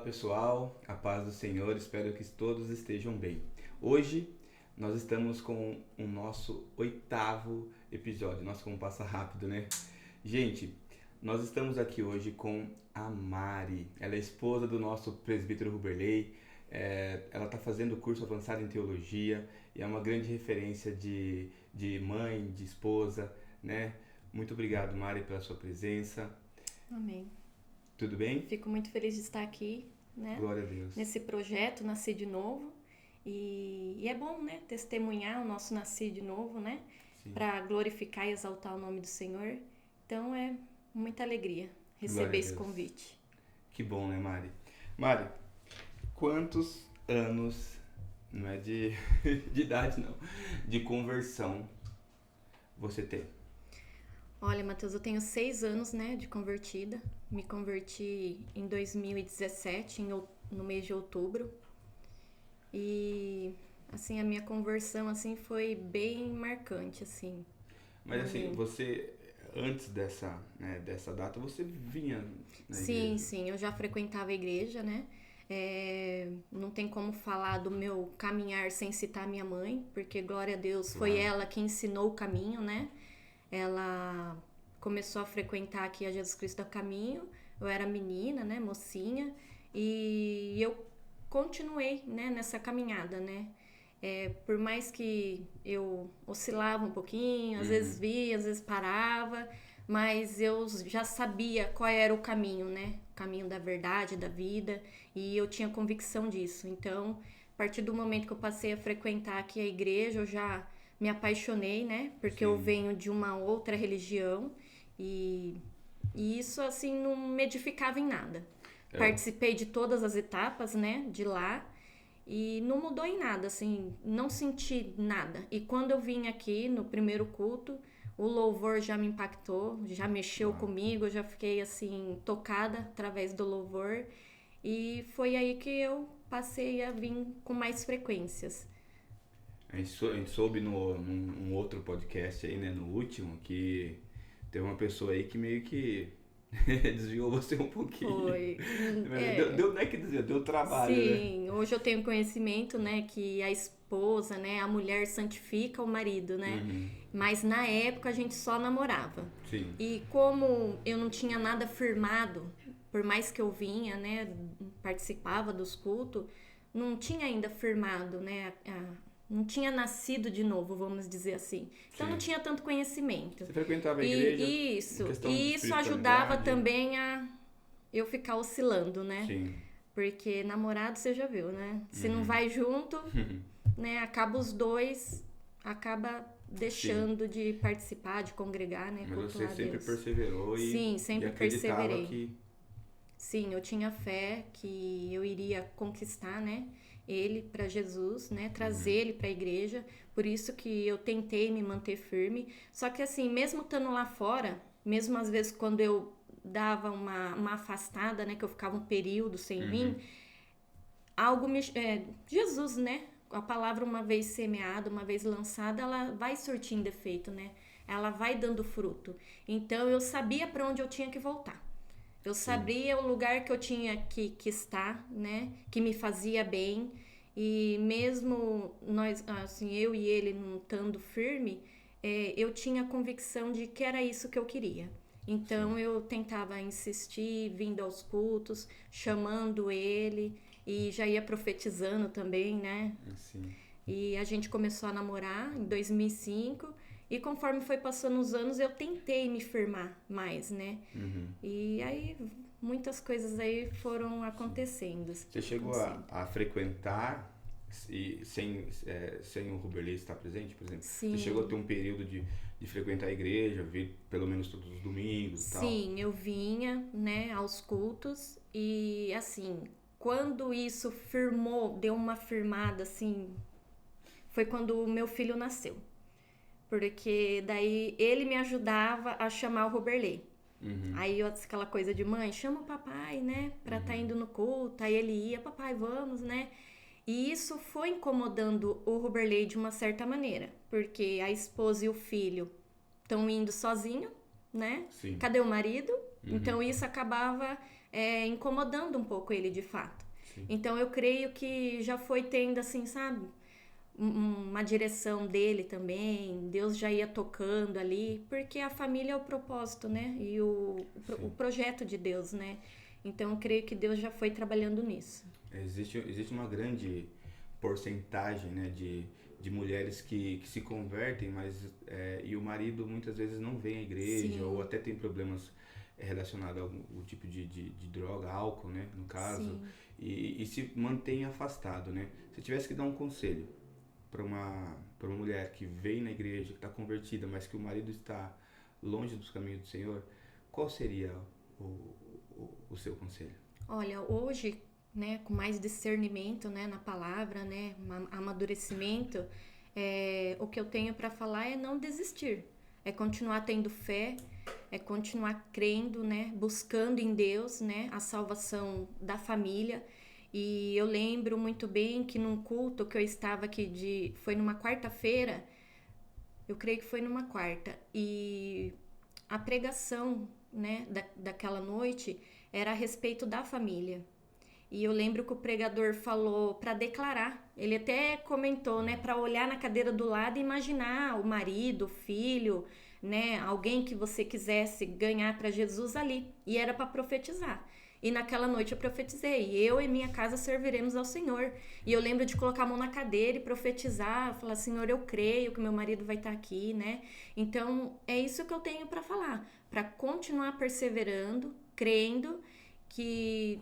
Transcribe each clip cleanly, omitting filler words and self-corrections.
pessoal, a paz do Senhor, espero que todos estejam bem. Hoje nós estamos com o nosso 8º episódio, nossa, como passa rápido, né? Gente, nós estamos aqui hoje com a Mari, ela é esposa do nosso presbítero Ruberley, ela está fazendo curso avançado em teologia e é uma grande referência de mãe, de esposa, né? Muito obrigado, Mari, pela sua presença. Amém. Tudo bem? Fico muito feliz de estar aqui, né? Glória a Deus. Nesse projeto Nasci de Novo. E é bom, né? Testemunhar o nosso Nasci de Novo, né? Para glorificar e exaltar o nome do Senhor. Então é muita alegria receber esse convite. Que bom, né, Mari? Mari, quantos anos, não é de idade não, de conversão você tem? Olha, Matheus, eu tenho 6 anos, né, de convertida. Me converti em 2017, no mês de outubro. E, assim, a minha conversão, assim, foi bem marcante, assim. Mas, assim, você, antes dessa data, você vinha na igreja? Sim, eu já frequentava a igreja, né? Não tem como falar do meu caminhar sem citar minha mãe, porque, glória a Deus, foi ela que ensinou o caminho, né? Ela começou a frequentar aqui a Jesus Cristo do Caminho. Eu era menina, né, mocinha, e eu continuei, né, nessa caminhada, né? Por mais que eu oscilava um pouquinho, às vezes via, às vezes parava, mas eu já sabia qual era o caminho, né? O caminho da verdade, da vida, e eu tinha convicção disso. Então, a partir do momento que eu passei a frequentar aqui a igreja, eu já me apaixonei, né? Porque eu venho de uma outra religião e isso, assim, não me edificava em nada. Participei de todas as etapas, né? De lá e não mudou em nada, assim, não senti nada. E quando eu vim aqui no primeiro culto, o louvor já me impactou, já mexeu comigo, eu já fiquei, assim, tocada através do louvor. E foi aí que eu passei a vir com mais frequências. A gente soube num outro podcast aí, né, no último, que teve uma pessoa aí que meio que desviou você um pouquinho. Foi. Não é que desviou, deu trabalho, Sim, hoje eu tenho conhecimento, né, que a esposa, né, a mulher santifica o marido, né? Mas na época a gente só namorava. Sim. E como eu não tinha nada firmado, por mais que eu vinha, né, participava dos cultos, não tinha ainda firmado, né, não tinha nascido de novo, vamos dizer assim. Então não tinha tanto conhecimento. Você frequentava a igreja? E isso ajudava também a eu ficar oscilando, né? Sim. Porque namorado você já viu, né? Se não vai junto, né? Acaba os dois, acaba deixando de participar, de congregar, né? Mas você sempre perseverou e Sim, sempre perseverei. Que... Sim, eu tinha fé que eu iria conquistar, né? Ele para Jesus, né? Trazer ele para a igreja. Por isso que eu tentei me manter firme. Só que assim, mesmo estando lá fora, mesmo às vezes quando eu dava uma afastada, né? Que eu ficava um período sem vir, algo me... Jesus, né? A palavra uma vez semeada, uma vez lançada, ela vai surtindo efeito, né? Ela vai dando fruto. Então eu sabia para onde eu tinha que voltar. Eu sabia o lugar que eu tinha que estar, né? Que me fazia bem. E mesmo nós, assim, eu e ele não estando firme, eu tinha a convicção de que era isso que eu queria. Então eu tentava insistir, vindo aos cultos, chamando ele e já ia profetizando também, né? Sim. E a gente começou a namorar em 2005. E conforme foi passando os anos, eu tentei me firmar mais, né? E aí, muitas coisas aí foram acontecendo. Você chegou a frequentar e sem o Ruberley estar presente, por exemplo? Sim. Você chegou a ter um período de frequentar a igreja, vir pelo menos todos os domingos e tal? Sim, eu vinha, né, aos cultos. E, assim, quando isso firmou, deu uma firmada, assim, foi quando o meu filho nasceu. Porque daí ele me ajudava a chamar o Ruberley. Aí aquela coisa de mãe, chama o papai, né? Pra tá indo no culto. Aí ele ia, papai, vamos, né? E isso foi incomodando o Ruberley de uma certa maneira. Porque a esposa e o filho estão indo sozinho, né? Sim. Cadê o marido? Então isso acabava incomodando um pouco ele de fato. Sim. Então eu creio que já foi tendo assim, sabe, uma direção dele também, Deus já ia tocando ali, porque a família é o propósito, né? E o projeto de Deus, né? Então eu creio que Deus já foi trabalhando nisso. Existe uma grande porcentagem, né, de mulheres que se convertem, mas e o marido muitas vezes não vem à igreja. Sim. Ou até tem problemas relacionados ao tipo de droga, álcool, né, no caso, e se mantém afastado, né? Se tivesse que dar um conselho para uma mulher que vem na igreja, que está convertida, mas que o marido está longe dos caminhos do Senhor, qual seria o seu conselho? Olha, hoje, né, com mais discernimento, né, na palavra, né, amadurecimento, o que eu tenho para falar é não desistir, é continuar tendo fé, é continuar crendo, né, buscando em Deus, né, a salvação da família. E eu lembro muito bem que num culto que eu estava aqui, foi numa quarta-feira, eu creio que foi numa quarta, e a pregação, né, daquela noite era a respeito da família. E eu lembro que o pregador falou para declarar, ele até comentou, né, para olhar na cadeira do lado e imaginar o marido, o filho, né, alguém que você quisesse ganhar para Jesus ali, e era para profetizar. E naquela noite eu profetizei, eu e minha casa serviremos ao Senhor. E eu lembro de colocar a mão na cadeira e profetizar, falar, Senhor, eu creio que meu marido vai estar aqui, né? Então, é isso que eu tenho para falar, para continuar perseverando, crendo que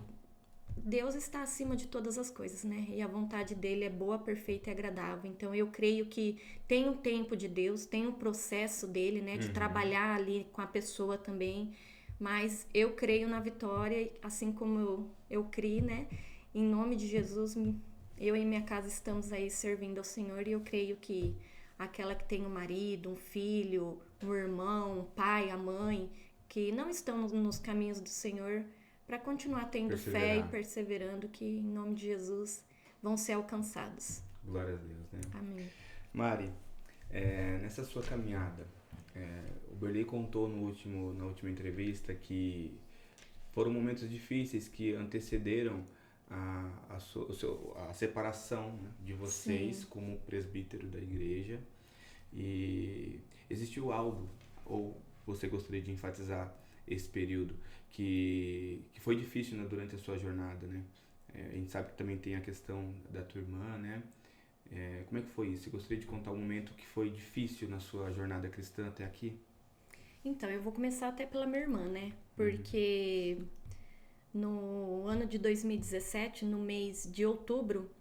Deus está acima de todas as coisas, né? E a vontade dele é boa, perfeita e agradável. Então, eu creio que tem um tempo de Deus, tem um processo dele, né? De trabalhar ali com a pessoa também. Mas eu creio na vitória, assim como eu criei, né? Em nome de Jesus, eu e minha casa estamos aí servindo ao Senhor. E eu creio que aquela que tem um marido, um filho, um irmão, um pai, a mãe, que não estão nos caminhos do Senhor, para continuar tendo fé e perseverando, que em nome de Jesus vão ser alcançados. Glória a Deus, né? Amém. Mari, nessa sua caminhada, o Berley contou na última entrevista que foram momentos difíceis que antecederam a separação, né, de vocês. Sim. Como presbítero da igreja. E existiu algo, ou você gostaria de enfatizar esse período que foi difícil, né, durante a sua jornada, né? A gente sabe que também tem a questão da tua irmã, né? Como é que foi isso? Você gostaria de contar um momento que foi difícil na sua jornada cristã até aqui? Então, eu vou começar até pela minha irmã, né? Porque no ano de 2017, no mês de outubro,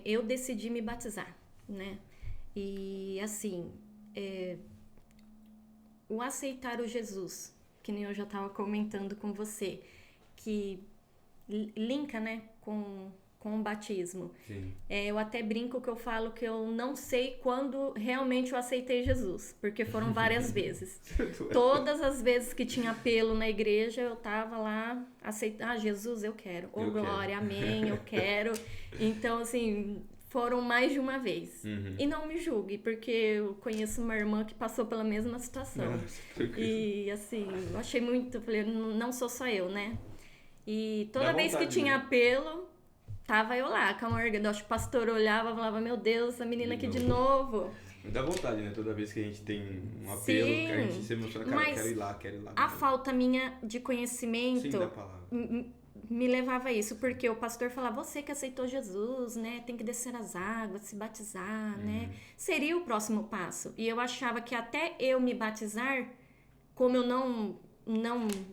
eu decidi me batizar, né? E assim, o aceitar o Jesus, que nem eu já estava comentando com você, que linka, né, com o batismo. Sim. Eu até brinco que eu falo que eu não sei quando realmente eu aceitei Jesus, porque foram várias vezes. Todas as vezes que tinha apelo na igreja, eu tava lá, Jesus, eu quero. Oh, glória, amém, eu quero. Então, assim, foram mais de uma vez. E não me julgue, porque eu conheço uma irmã que passou pela mesma situação. E, assim, eu achei muito, falei, não sou só eu, né? E toda vez que tinha apelo, tava eu lá, com a Morgan. Acho que o pastor olhava e falava, meu Deus, essa menina aqui de novo. Dá vontade, né? Toda vez que a gente tem um apelo, que a gente se emociona, cara, quero ir lá. A falta minha de conhecimento, sim, da palavra, me levava a isso, porque o pastor falava, você que aceitou Jesus, né? Tem que descer as águas, se batizar, né? Seria o próximo passo. E eu achava que até eu me batizar, como eu não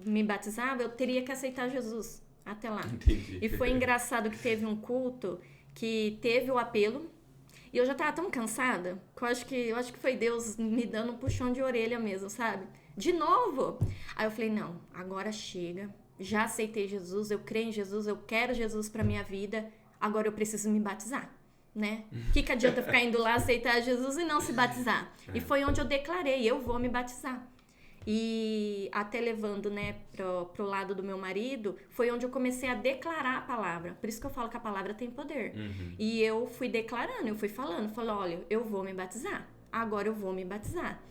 me batizava, eu teria que aceitar Jesus até lá. Entendi. E foi engraçado que teve um culto que teve o apelo e eu já tava tão cansada que eu acho que foi Deus me dando um puxão de orelha mesmo, sabe? De novo! Aí eu falei, não, agora chega, já aceitei Jesus, eu creio em Jesus, eu quero Jesus pra minha vida, agora eu preciso me batizar, né? O que adianta ficar indo lá aceitar Jesus e não se batizar? E foi onde eu declarei, eu vou me batizar. E até levando, né, pro lado do meu marido, foi onde eu comecei a declarar a palavra. Por isso que eu falo que a palavra tem poder. E eu fui declarando, eu fui falando, olha, eu vou me batizar. Agora eu vou me batizar.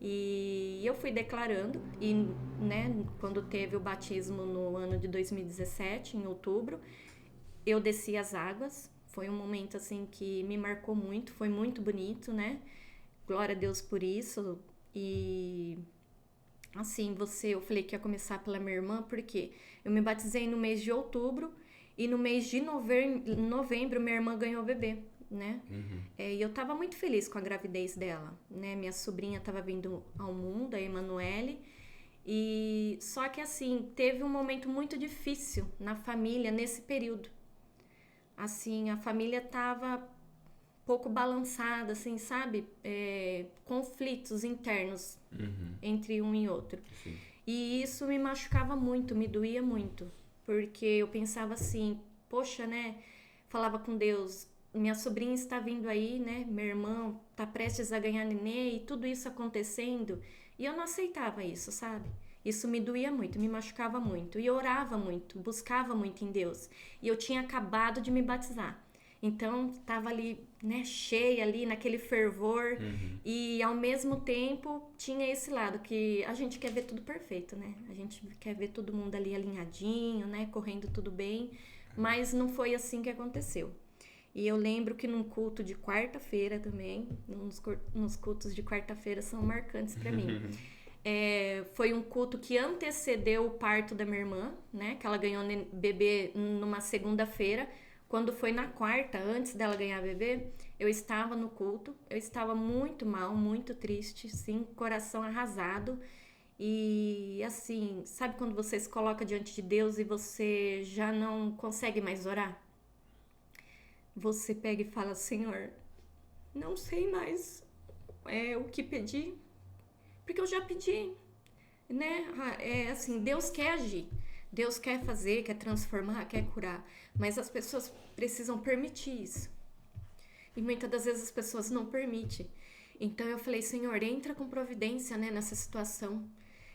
E eu fui declarando, e né, quando teve o batismo no ano de 2017, em outubro, eu desci as águas. Foi um momento assim que me marcou muito, foi muito bonito, né? Glória a Deus por isso. E assim, eu falei que ia começar pela minha irmã, porque eu me batizei no mês de outubro e no mês de novembro minha irmã ganhou o bebê, né? E eu tava muito feliz com a gravidez dela, né? Minha sobrinha tava vindo ao mundo, a Emanuele, e só que assim, teve um momento muito difícil na família nesse período. Assim, a família tava pouco balançada, assim, sabe? Conflitos internos entre um e outro. Sim. E isso me machucava muito, me doía muito. Porque eu pensava assim, poxa, né? Falava com Deus, minha sobrinha está vindo aí, né? Meu irmão tá prestes a ganhar nenê e tudo isso acontecendo. E eu não aceitava isso, sabe? Isso me doía muito, me machucava muito. E eu orava muito, buscava muito em Deus. E eu tinha acabado de me batizar. Então, estava ali, né, cheia ali, naquele fervor. E, ao mesmo tempo, tinha esse lado que a gente quer ver tudo perfeito, né? A gente quer ver todo mundo ali alinhadinho, né? Correndo tudo bem. Mas não foi assim que aconteceu. E eu lembro que num culto de quarta-feira também, nos cultos de quarta-feira são marcantes para mim. Foi um culto que antecedeu o parto da minha irmã, né? Que ela ganhou bebê numa segunda-feira. Quando foi na quarta, antes dela ganhar bebê, eu estava no culto. Eu estava muito mal, muito triste, sim, coração arrasado. E assim, sabe quando você se coloca diante de Deus e você já não consegue mais orar? Você pega e fala, Senhor, não sei mais o que pedir, porque eu já pedi, né? Assim, Deus quer agir, Deus quer fazer, quer transformar, quer curar, mas as pessoas precisam permitir isso. E muitas das vezes as pessoas não permitem. Então eu falei, Senhor, entra com providência, né, nessa situação.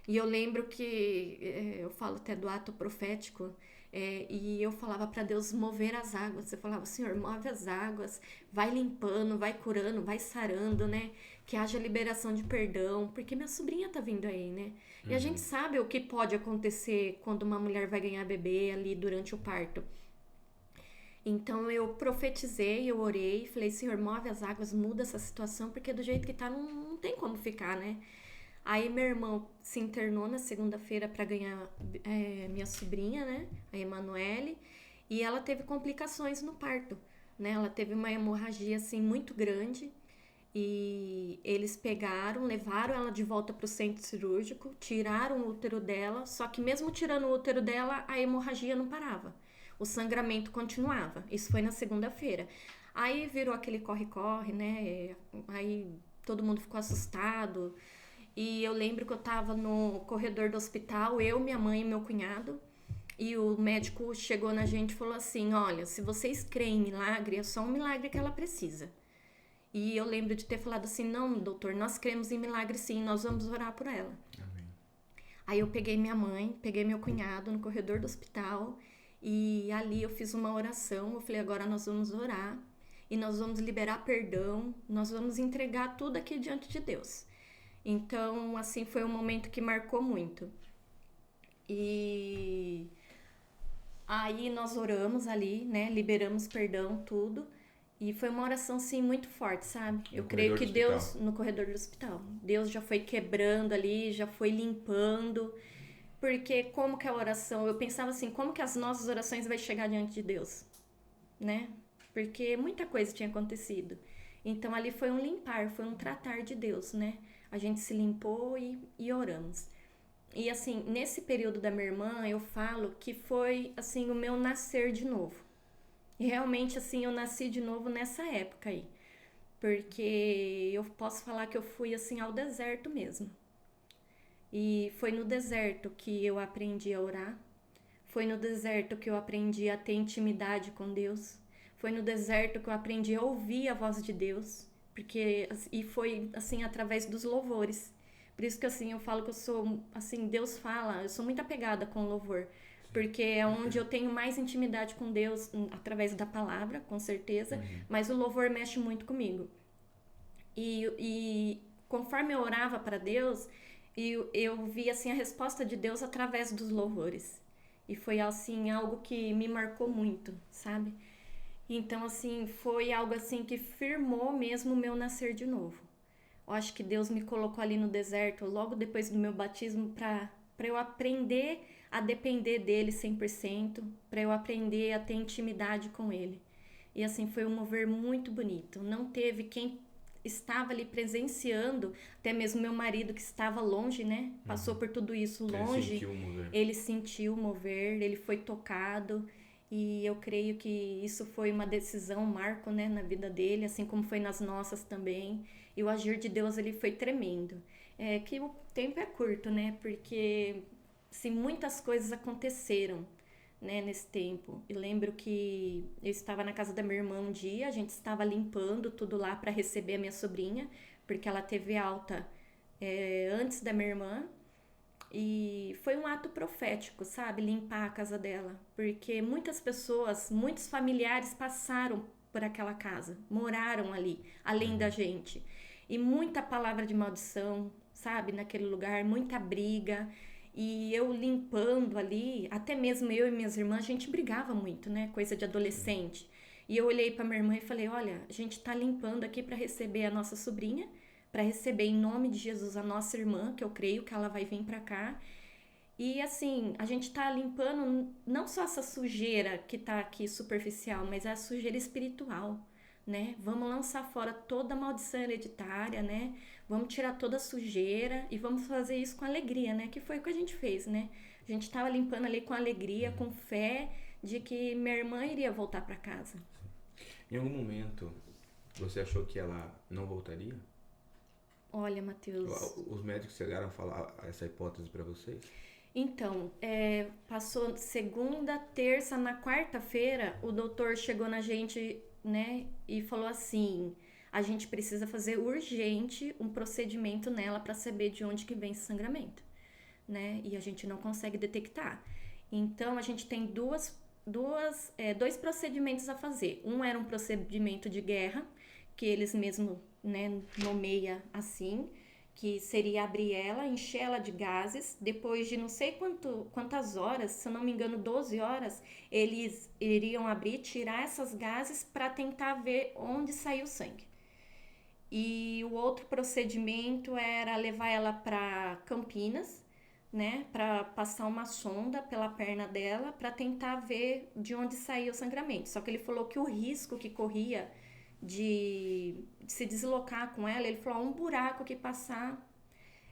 E eu lembro que eu falo até do ato profético, e eu falava para Deus mover as águas. Eu falava, Senhor, move as águas, vai limpando, vai curando, vai sarando, né? Que haja liberação de perdão, porque minha sobrinha tá vindo aí, né? E a gente sabe o que pode acontecer quando uma mulher vai ganhar bebê ali durante o parto. Então eu profetizei, eu orei, falei, Senhor, move as águas, muda essa situação, porque do jeito que tá não tem como ficar, né? Aí meu irmão se internou na segunda-feira para ganhar minha sobrinha, né, a Emanuele, e ela teve complicações no parto, né? Ela teve uma hemorragia assim muito grande e eles pegaram, levaram ela de volta para o centro cirúrgico, tiraram o útero dela, só que mesmo tirando o útero dela, a hemorragia não parava. O sangramento continuava. Isso foi na segunda-feira. Aí virou aquele corre-corre, né? Aí todo mundo ficou assustado. E eu lembro que eu tava no corredor do hospital, eu, minha mãe e meu cunhado. E o médico chegou na gente e falou assim, olha, se vocês creem em milagre, é só um milagre que ela precisa. E eu lembro de ter falado assim, não, doutor, nós cremos em milagre sim, nós vamos orar por ela. Amém. Aí eu peguei minha mãe, peguei meu cunhado no corredor do hospital e ali eu fiz uma oração. Eu falei, agora nós vamos orar e nós vamos liberar perdão, nós vamos entregar tudo aqui diante de Deus. Então, assim, foi um momento que marcou muito. E aí nós oramos ali, né? Liberamos perdão, tudo. E foi uma oração, assim, muito forte, sabe? Eu creio que Deus, no corredor do hospital, Deus já foi quebrando ali, já foi limpando. Porque como que a oração, eu pensava assim, como que as nossas orações vai chegar diante de Deus, né? Porque muita coisa tinha acontecido. Então ali foi um limpar, foi um tratar de Deus, né? A gente se limpou e oramos. E assim, nesse período da minha irmã, eu falo que foi assim o meu nascer de novo. E realmente assim, eu nasci de novo nessa época aí. Porque eu posso falar que eu fui assim ao deserto mesmo. E foi no deserto que eu aprendi a orar. Foi no deserto que eu aprendi a ter intimidade com Deus. Foi no deserto que eu aprendi a ouvir a voz de Deus. E foi assim através dos louvores. Por isso que assim eu falo que eu sou, assim, Deus fala, eu sou muito apegada com o louvor. Porque é onde eu tenho mais intimidade com Deus, através da palavra, com certeza. Mas o louvor mexe muito comigo. E conforme eu orava para Deus, eu via assim a resposta de Deus através dos louvores. E foi assim algo que me marcou muito, sabe? Então assim, foi algo assim que firmou mesmo o meu nascer de novo. Eu acho que Deus me colocou ali no deserto logo depois do meu batismo para eu aprender a depender dele 100%, para eu aprender a ter intimidade com ele. E assim foi um mover muito bonito. Não teve quem estava ali presenciando, até mesmo meu marido que estava longe, né? Passou por tudo isso longe. Ele sentiu o mover. Ele sentiu o mover, ele foi tocado. E eu creio que isso foi uma decisão, um marco, né, na vida dele, assim como foi nas nossas também. E o agir de Deus, ele foi tremendo. É que o tempo é curto, né? Porque se muitas coisas aconteceram, né, nesse tempo. Eu lembro que eu estava na casa da minha irmã um dia, a gente estava limpando tudo lá para receber a minha sobrinha, porque ela teve alta antes da minha irmã. E foi um ato profético, sabe? Limpar a casa dela. Porque muitas pessoas, muitos familiares passaram por aquela casa, moraram ali, além da gente. E muita palavra de maldição, sabe? Naquele lugar, muita briga. E eu limpando ali, até mesmo eu e minhas irmãs, a gente brigava muito, né? Coisa de adolescente. E eu olhei para minha irmã e falei: olha, a gente tá limpando aqui para receber a nossa sobrinha, para receber em nome de Jesus a nossa irmã, que eu creio que ela vai vir para cá. E assim, a gente tá limpando não só essa sujeira que tá aqui superficial, mas a sujeira espiritual, né? Vamos lançar fora toda a maldição hereditária, né? Vamos tirar toda a sujeira e vamos fazer isso com alegria, né? Que foi o que a gente fez, né? A gente tava limpando ali com alegria, com fé de que minha irmã iria voltar para casa. Em algum momento, você achou que ela não voltaria? Olha, Matheus... Os médicos chegaram a falar essa hipótese para vocês? Então, passou segunda, terça, na quarta-feira, o doutor chegou na gente, né, e falou assim: a gente precisa fazer urgente um procedimento nela para saber de onde que vem esse sangramento, né, e a gente não consegue detectar. Então, a gente tem dois procedimentos a fazer. Um era um procedimento de guerra, que eles mesmos, né, nomeia assim, que seria abrir ela, encher ela de gases, depois de não sei quantas horas, se eu não me engano 12 horas, eles iriam abrir, tirar essas gases para tentar ver onde saiu o sangue. E o outro procedimento era levar ela para Campinas, né, para passar uma sonda pela perna dela para tentar ver de onde saiu o sangramento. Só que ele falou que o risco que corria de se deslocar com ela, ele falou: um buraco que passar,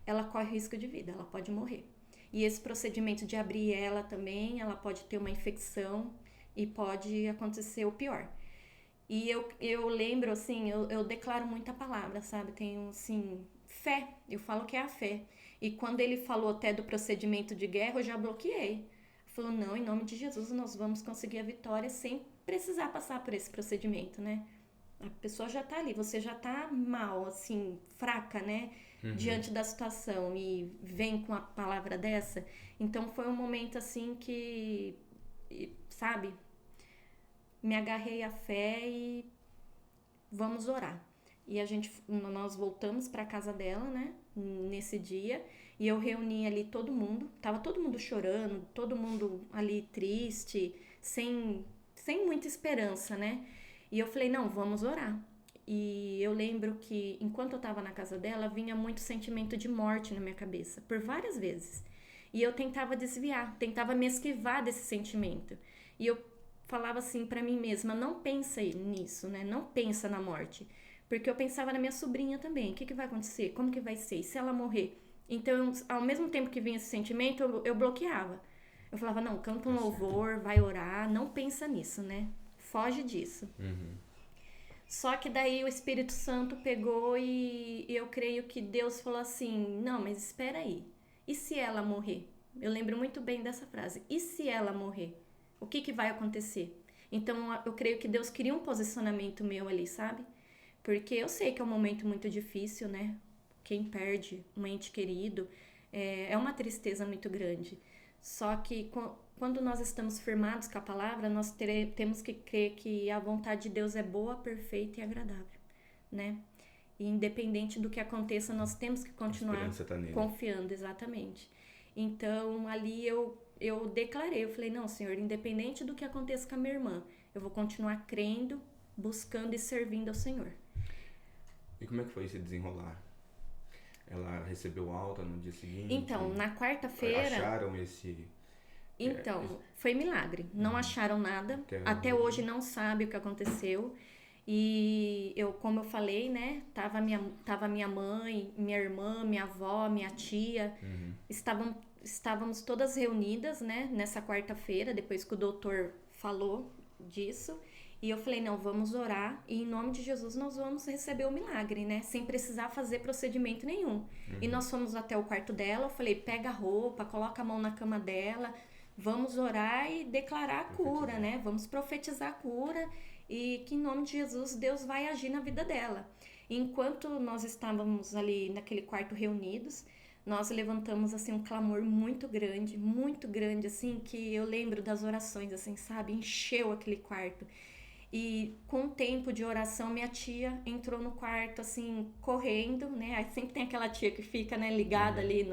ela corre risco de vida, ela pode morrer. E esse procedimento de abrir ela também, ela pode ter uma infecção e pode acontecer o pior. E eu lembro, assim, eu declaro muita palavra, sabe? Tenho, assim, fé, eu falo que é a fé. E quando ele falou até do procedimento de guerra, eu já bloqueei. Falou: não, em nome de Jesus nós vamos conseguir a vitória sem precisar passar por esse procedimento, né? A pessoa já tá ali, você já tá mal, assim, fraca, né? Diante da situação e vem com a palavra dessa. Então foi um momento, assim, que, sabe, me agarrei à fé e vamos orar. E nós voltamos para casa dela, né? Nesse dia. E eu reuni ali todo mundo. Tava todo mundo chorando, todo mundo ali triste, sem muita esperança, né? E eu falei: não, vamos orar. E eu lembro que, enquanto eu estava na casa dela, vinha muito sentimento de morte na minha cabeça, por várias vezes. E eu tentava desviar, tentava me esquivar desse sentimento. E eu falava assim para mim mesma: não pensa nisso, né? Não pensa na morte. Porque eu pensava na minha sobrinha também. O que vai acontecer? Como que vai ser? E se ela morrer? Então, ao mesmo tempo que vinha esse sentimento, eu bloqueava. Eu falava: não, canta um louvor, vai orar, não pensa nisso, né? Foge disso. Só que daí o Espírito Santo pegou e eu creio que Deus falou assim: não, mas espera aí. E se ela morrer? Eu lembro muito bem dessa frase. E se ela morrer? O que vai acontecer? Então eu creio que Deus queria um posicionamento meu ali, sabe? Porque eu sei que é um momento muito difícil, né? Quem perde um ente querido é uma tristeza muito grande. Só que quando nós estamos firmados com a palavra, nós temos que crer que a vontade de Deus é boa, perfeita e agradável, né? E independente do que aconteça, nós temos que A continuar esperança tá nele. confiando, exatamente. Então, ali eu declarei, eu falei, não, Senhor, independente do que aconteça com a minha irmã, eu vou continuar crendo, buscando e servindo ao Senhor. E como é que foi esse desenrolar? Ela recebeu alta no dia seguinte? Então, na quarta-feira... Acharam esse... Então, foi milagre. Não acharam nada. Até hoje não sabe o que aconteceu. E como eu falei, né? Tava minha mãe, minha irmã, minha avó, minha tia. Estávamos todas reunidas, né? Nessa quarta-feira, depois que o doutor falou disso. E eu falei, não, vamos orar e em nome de Jesus nós vamos receber o milagre, né? Sem precisar fazer procedimento nenhum. E nós fomos até o quarto dela, eu falei, pega a roupa, coloca a mão na cama dela, vamos orar e declarar a cura, né? Vamos profetizar a cura e que em nome de Jesus Deus vai agir na vida dela. E enquanto nós estávamos ali naquele quarto reunidos, nós levantamos assim um clamor muito grande assim, que eu lembro das orações assim, sabe? Encheu aquele quarto. E com o tempo de oração, minha tia entrou no quarto, assim, correndo, né? Aí sempre tem aquela tia que fica, né, ligada ali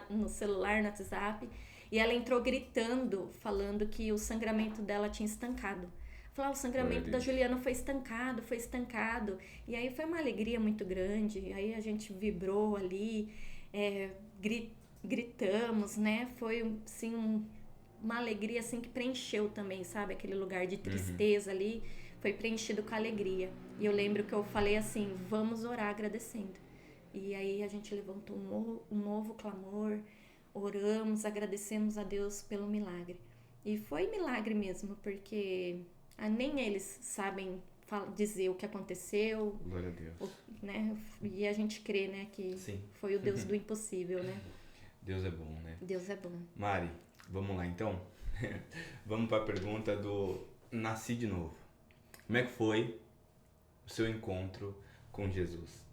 no celular, no WhatsApp. E ela entrou gritando, falando que o sangramento dela tinha estancado. Falou, o sangramento da Juliana foi estancado. E aí foi uma alegria muito grande. Aí a gente vibrou ali, gritamos, né? Foi, assim, uma alegria, assim, que preencheu também, sabe? Aquele lugar de tristeza ali. Foi preenchido com alegria. E eu lembro que eu falei assim, vamos orar agradecendo. E aí a gente levantou um novo clamor, oramos, agradecemos a Deus pelo milagre. E foi milagre mesmo, porque nem eles sabem dizer o que aconteceu. Glória a Deus. Né? E a gente crê, né, que Sim. foi o Deus do impossível, né? Deus é bom, né? Deus é bom. Mari, vamos lá então? Vamos para a pergunta do Nasci de Novo. Como é que foi o seu encontro com Jesus?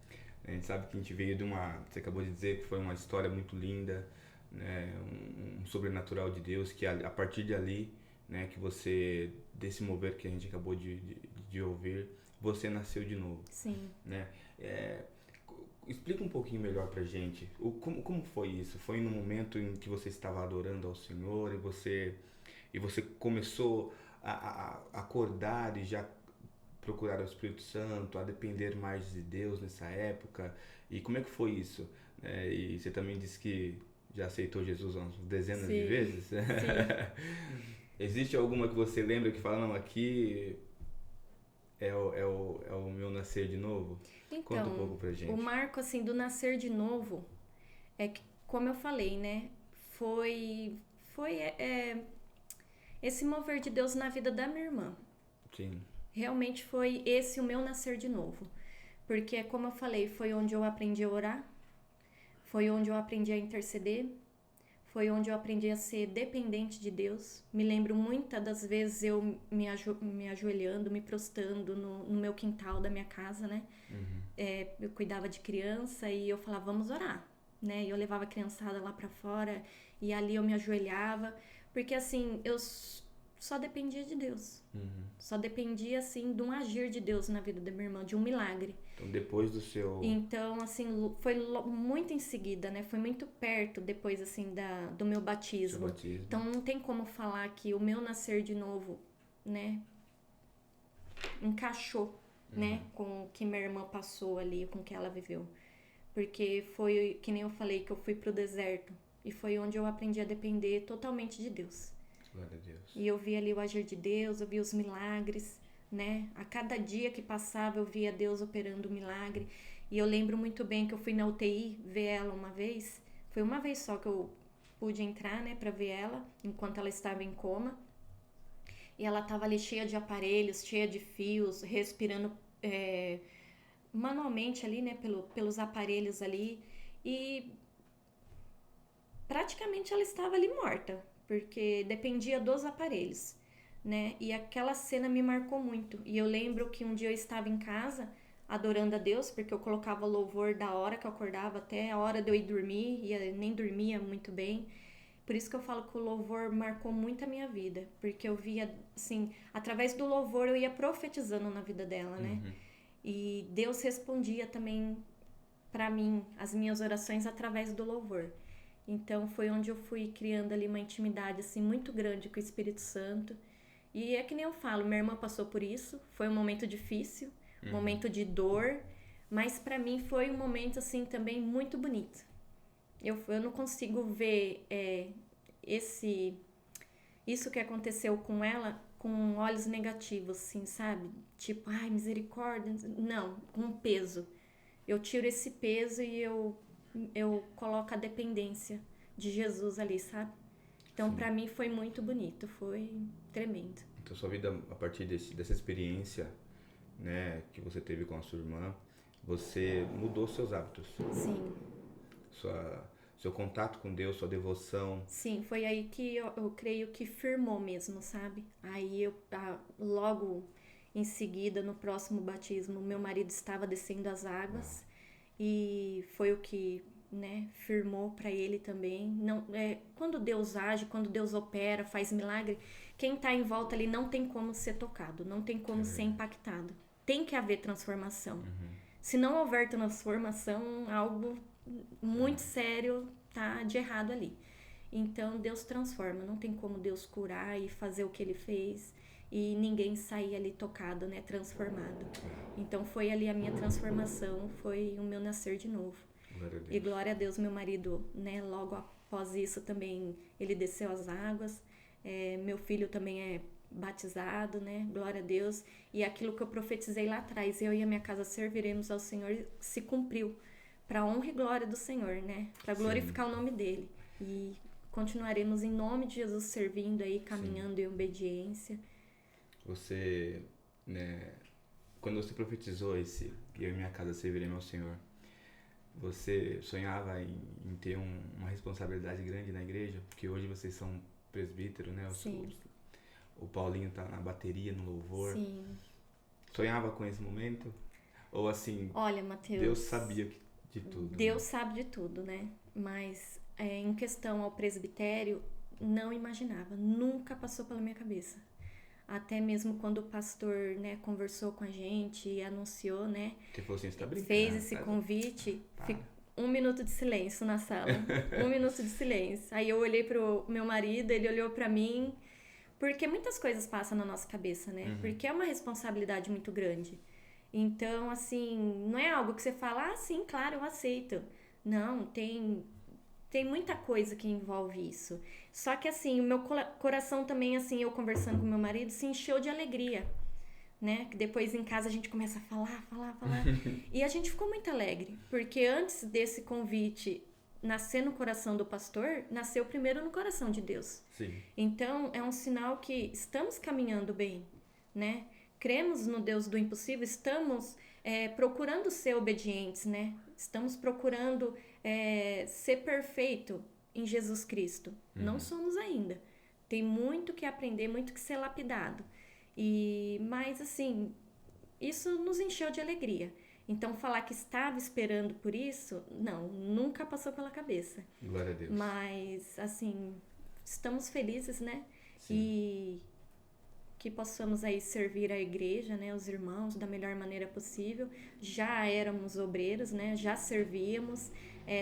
A gente sabe que a gente veio de você acabou de dizer que foi uma história muito linda, né? Um sobrenatural de Deus, que a partir de ali, né, que você, desse mover que a gente acabou de ouvir, você nasceu de novo. Sim. Né? Explica um pouquinho melhor pra gente, como foi isso? Foi no momento em que você estava adorando ao Senhor e você começou a acordar e já procurar o Espírito Santo, a depender mais de Deus nessa época? E como é que foi isso? E você também disse que já aceitou Jesus umas dezenas de vezes? Sim. Existe alguma que você lembra que fala, não, aqui é o meu nascer de novo? Então, conta um pouco pra gente. O marco, assim, do nascer de novo é que, como eu falei, né, foi esse mover de Deus na vida da minha irmã. Sim. Realmente foi esse o meu nascer de novo. Porque, como eu falei, foi onde eu aprendi a orar, foi onde eu aprendi a interceder, foi onde eu aprendi a ser dependente de Deus. Me lembro muitas das vezes eu me ajoelhando, me prostrando no meu quintal da minha casa, né? Eu cuidava de criança e eu falava, vamos orar, né? E eu levava a criançada lá pra fora e ali eu me ajoelhava. Porque, assim, eu só dependia de Deus. Só dependia, assim, de um agir de Deus na vida da minha irmã, de um milagre. Então, depois do seu... Então, assim, foi muito em seguida, né? Foi muito perto depois, assim, do meu batismo. Então, não tem como falar que o meu nascer de novo, né? Encaixou, né? Com o que minha irmã passou ali, com o que ela viveu. Porque foi, que nem eu falei, que eu fui pro deserto. E foi onde eu aprendi a depender totalmente de Deus. Glória a Deus. E eu vi ali o agir de Deus, eu vi os milagres, né? A cada dia que passava eu via Deus operando o milagre. E eu lembro muito bem que eu fui na UTI ver ela uma vez. Foi uma vez só que eu pude entrar, né, pra ver ela, enquanto ela estava em coma. E ela estava ali cheia de aparelhos, cheia de fios, respirando manualmente ali, né, pelos aparelhos ali. E praticamente ela estava ali morta, porque dependia dos aparelhos, né? E aquela cena me marcou muito. E eu lembro que um dia eu estava em casa adorando a Deus, porque eu colocava louvor da hora que eu acordava até a hora de eu ir dormir, e eu nem dormia muito bem. Por isso que eu falo que o louvor marcou muito a minha vida, porque eu via, assim, através do louvor eu ia profetizando na vida dela, né? E Deus respondia também para mim as minhas orações através do louvor. Então foi onde eu fui criando ali uma intimidade assim muito grande com o Espírito Santo. E é que nem eu falo, minha irmã passou por isso, foi um momento difícil, um momento de dor, mas para mim foi um momento assim também muito bonito. Eu não consigo ver isso que aconteceu com ela com olhos negativos, assim, sabe? Tipo, ai, misericórdia. Não, com peso. Eu tiro esse peso e eu coloco a dependência de Jesus ali, sabe? Então, pra mim foi muito bonito, foi tremendo. Então, sua vida, a partir dessa experiência, né, que você teve com a sua irmã, você mudou seus hábitos. Sim. Seu contato com Deus, sua devoção. Sim, foi aí que eu creio que firmou mesmo, sabe? Aí logo em seguida, no próximo batismo, meu marido estava descendo as águas e foi o que, né, firmou para ele também. Não, quando Deus age, quando Deus opera, faz milagre, quem tá em volta ali não tem como ser tocado, não tem como ser impactado. Tem que haver transformação. Se não houver transformação, algo muito sério tá de errado ali. Então Deus transforma, não tem como Deus curar e fazer o que ele fez e ninguém sair ali tocado, né, transformado. Então foi ali a minha transformação, foi o meu nascer de novo. E glória a Deus, meu marido, né, logo após isso também ele desceu as águas. Meu filho também é batizado, né, glória a Deus. E aquilo que eu profetizei lá atrás, eu e a minha casa serviremos ao Senhor, se cumpriu. Para honra e glória do Senhor, né? Para glorificar o nome dele. E continuaremos em nome de Jesus servindo aí, caminhando em obediência. Você, né, quando você profetizou esse, eu e minha casa serviremos ao Senhor, você sonhava em ter uma responsabilidade grande na igreja? Porque hoje vocês são presbíteros, né? O Paulinho tá na bateria, no louvor. Sim. Sonhava com esse momento? Ou assim, olha, Mateus, Deus sabia de tudo? Deus sabe de tudo, né? Mas em questão ao presbitério, não imaginava. Nunca passou pela minha cabeça. Até mesmo quando o pastor, né, conversou com a gente e anunciou, né? Que falou assim, você tá brincando, fez esse convite, 1 minuto de silêncio na sala. 1 minuto de silêncio. Aí eu olhei pro meu marido, ele olhou pra mim, porque muitas coisas passam na nossa cabeça, né? Porque é uma responsabilidade muito grande. Então, assim, não é algo que você fala, sim, claro, eu aceito. Não, tem muita coisa que envolve isso. Só que, assim, o meu coração também, assim, eu conversando com meu marido, se encheu de alegria, né? Que depois em casa a gente começa a falar. E a gente ficou muito alegre, porque antes desse convite nascer no coração do pastor, nasceu primeiro no coração de Deus. Sim. Então, é um sinal que estamos caminhando bem, né? Cremos no Deus do impossível, estamos procurando ser obedientes, né? Estamos procurando ser perfeito em Jesus Cristo. Não somos ainda. Tem muito que aprender, muito que ser lapidado. Mas, assim, isso nos encheu de alegria. Então, falar que estava esperando por isso, não, nunca passou pela cabeça. Glória a Deus. Mas, assim, estamos felizes, né? Sim. E que possamos aí servir a igreja, né, os irmãos, da melhor maneira possível. Já éramos obreiros, né, já servíamos.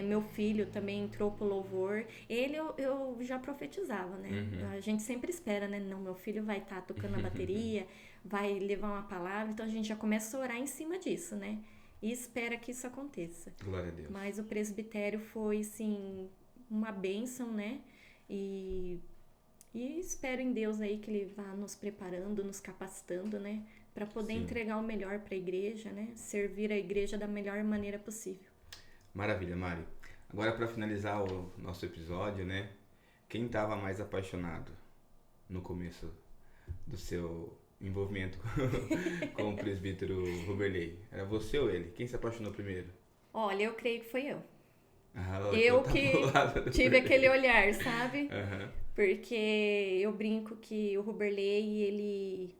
Meu filho também entrou pro louvor. Ele eu já profetizava, né? A gente sempre espera, né? Não, meu filho vai estar tocando a bateria, vai levar uma palavra. Então a gente já começa a orar em cima disso, né? E espera que isso aconteça. Glória a Deus. Mas o presbitério foi, assim, uma bênção, né? E espero em Deus aí que Ele vá nos preparando, nos capacitando, né? Para poder entregar o melhor para a igreja, né? Servir a igreja da melhor maneira possível. Maravilha, Mari. Agora, para finalizar o nosso episódio, né? Quem estava mais apaixonado no começo do seu envolvimento com o presbítero Ruberley? Era você ou ele? Quem se apaixonou primeiro? Olha, eu creio que foi eu. Eu que tive aquele olhar, sabe? Porque eu brinco que o Ruberley, ele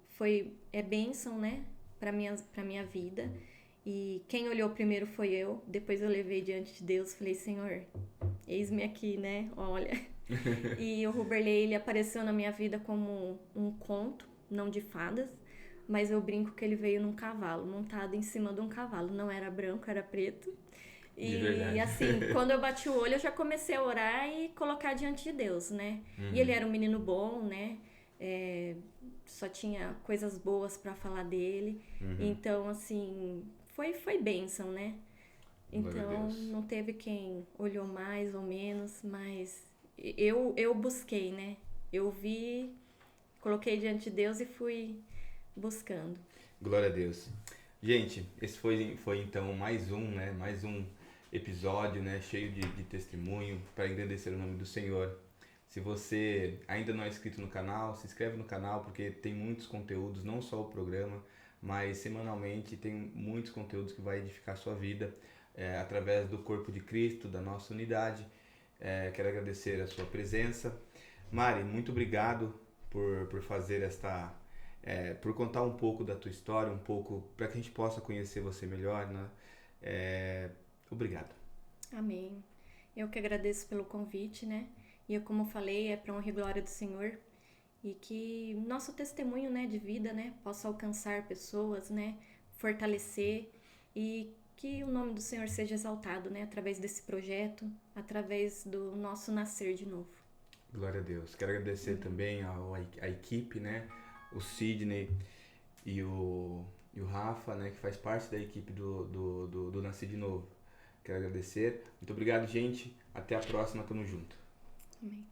é bênção, né? Pra minha vida. E quem olhou primeiro foi eu. Depois eu levei diante de Deus. Falei, Senhor, eis-me aqui, né? Olha. E o Ruberley, ele apareceu na minha vida como um conto, não de fadas. mas eu brinco que ele veio num cavalo, montado em cima de um cavalo. Não era branco, era preto. De verdade. E assim, quando eu bati o olho, eu já comecei a orar e colocar diante de Deus, né? Uhum. E ele era um menino bom, né? Só tinha coisas boas pra falar dele. Uhum. Então, assim, foi bênção, né? Glória a Então, Deus. não teve quem olhou mais ou menos, mas eu busquei, né? Eu vi, coloquei diante de Deus e fui buscando. Glória a Deus. Gente, esse foi então mais um episódio, né, cheio de testemunho para engrandecer o nome do Senhor. Se você ainda não é inscrito no canal, se inscreve no canal porque tem muitos conteúdos, não só o programa, mas semanalmente tem muitos conteúdos que vai edificar a sua vida através do corpo de Cristo, da nossa unidade. Quero agradecer a sua presença. Mari, muito obrigado por fazer por contar um pouco da tua história, um pouco para que a gente possa conhecer você melhor, né? Obrigado. Amém. Eu que agradeço pelo convite, né? E como eu falei, é para honra e glória do Senhor. E que nosso testemunho, né, de vida, né, possa alcançar pessoas, né, fortalecer e que o nome do Senhor seja exaltado, né, através desse projeto, através do nosso nascer de novo. Glória a Deus. Quero agradecer também a equipe, né, o Sidney e o Rafa, né, que faz parte da equipe do Nascer de Novo. Quero agradecer. Muito obrigado, gente. Até a próxima. Tamo junto. Amém.